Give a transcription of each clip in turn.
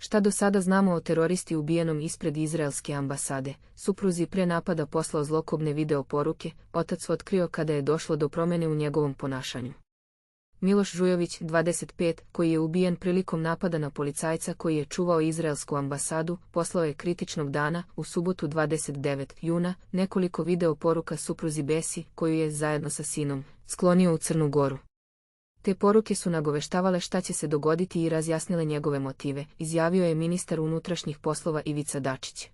Šta do sada znamo o teroristi ubijenom ispred izraelske ambasade? Supruzi pre napada poslao zlokobne video poruke, otac otkrio kada je došlo do promjene u njegovom ponašanju. Miloš Žujović, 25, koji je ubijen prilikom napada na policajca koji je čuvao izraelsku ambasadu, poslao je kritičnog dana, u subotu 29. juna, nekoliko video poruka supruzi Besi, koju je, zajedno sa sinom, sklonio u Crnu Goru. Te poruke su nagoveštavale šta će se dogoditi i razjasnile njegove motive, izjavio je ministar unutrašnjih poslova Ivica Dačić.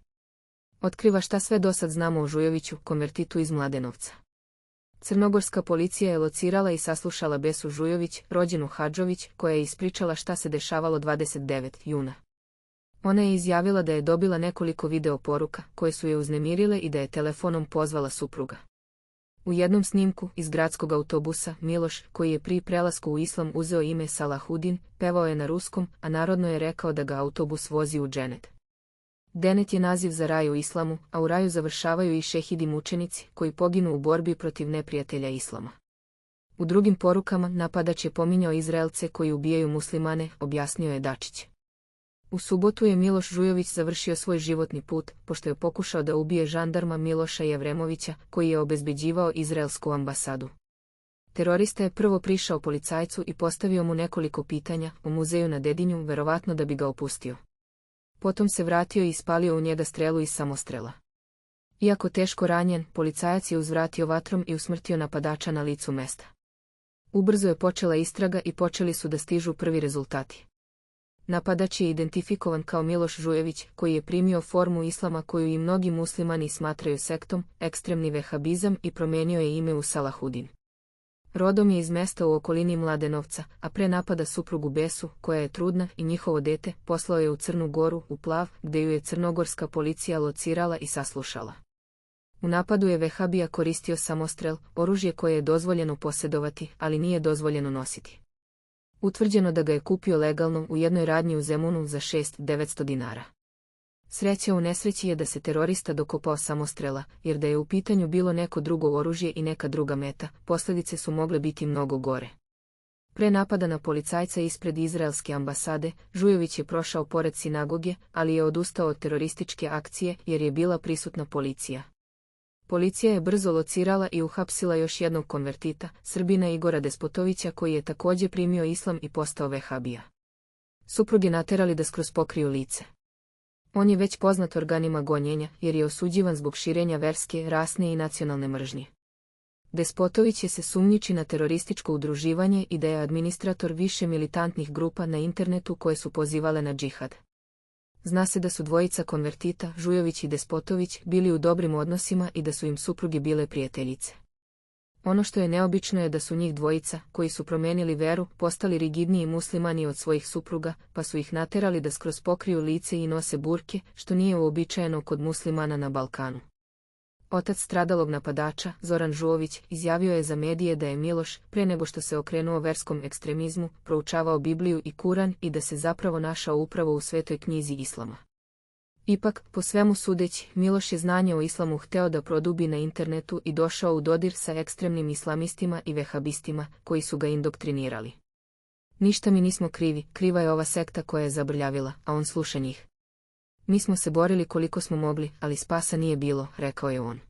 Otkriva šta sve dosad znamo o Žujoviću, konvertitu iz Mladenovca. Crnogorska policija je locirala i saslušala Besu Žujović, rođenu Hadžović, koja je ispričala šta se dešavalo 29. juna. Ona je izjavila da je dobila nekoliko video poruka, koje su je uznemirile i da je telefonom pozvala supruga. U jednom snimku iz gradskog autobusa Miloš, koji je pri prelasku u islam uzeo ime Salahudin, pevao je na ruskom, a narodno je rekao da ga autobus vozi u dženet. Denet je naziv za raj u islamu, a u raju završavaju i šehidi mučenici, koji poginu u borbi protiv neprijatelja islama. U drugim porukama napadač je pominjao Izraelce koji ubijaju muslimane, objasnio je Dačić. U subotu je Miloš Žujović završio svoj životni put, pošto je pokušao da ubije žandarma Miloša Jevremovića, koji je obezbeđivao izraelsku ambasadu. Terorista je prvo prišao policajcu i postavio mu nekoliko pitanja u muzeju na Dedinju, verovatno da bi ga opustio. Potom se vratio i ispalio u njega strelu iz samostrela. Iako teško ranjen, policajac je uzvratio vatrom i usmrtio napadača na licu mesta. Ubrzo je počela istraga i počeli su da stižu prvi rezultati. Napadač je identifikovan kao Miloš Žujović, koji je primio formu islama koju i mnogi muslimani smatraju sektom, ekstremni vehabizam, i promenio je ime u Salahudin. Rodom je iz mesta u okolini Mladenovca, a pre napada suprugu Besu, koja je trudna, i njihovo dete, poslao je u Crnu Goru, u Plav, gde ju je crnogorska policija locirala i saslušala. U napadu je vehabija koristio samostrel, oružje koje je dozvoljeno posjedovati, ali nije dozvoljeno nositi. Utvrđeno da ga je kupio legalno u jednoj radnji u Zemunu za 6.900 dinara. Sreća u nesreći je da se terorista dokopao samostrela, jer da je u pitanju bilo neko drugo oružje i neka druga meta, posljedice su mogle biti mnogo gore. Pre napada na policajca ispred izraelske ambasade, Žujović je prošao pored sinagoge, ali je odustao od terorističke akcije jer je bila prisutna policija. Policija je brzo locirala i uhapsila još jednog konvertita, Srbina Igora Despotovića, koji je također primio islam i postao vehabija. Suprug je naterali da skroz pokriju lice. On je već poznat organima gonjenja, jer je osuđivan zbog širenja verske, rasne i nacionalne mržnje. Despotović je se sumnjiči na terorističko udruživanje i da je administrator više militantnih grupa na internetu koje su pozivale na džihad. Zna se da su dvojica konvertita, Žujović i Despotović, bili u dobrim odnosima i da su im supruge bile prijateljice. Ono što je neobično je da su njih dvojica, koji su promenili veru, postali rigidniji muslimani od svojih supruga, pa su ih naterali da skroz pokriju lice i nose burke, što nije uobičajeno kod muslimana na Balkanu. Otac stradalog napadača, Zoran Žujović, izjavio je za medije da je Miloš, pre nego što se okrenuo verskom ekstremizmu, proučavao Bibliju i Kuran i da se zapravo našao upravo u svetoj knjizi islama. Ipak, po svemu sudeći, Miloš je znanje o islamu hteo da produbi na internetu i došao u dodir sa ekstremnim islamistima i vehabistima, koji su ga indoktrinirali. Ništa mi nismo krivi, kriva je ova sekta koja je zabrljavila, a on sluša njih. Mi smo se borili koliko smo mogli, ali spasa nije bilo, rekao je on.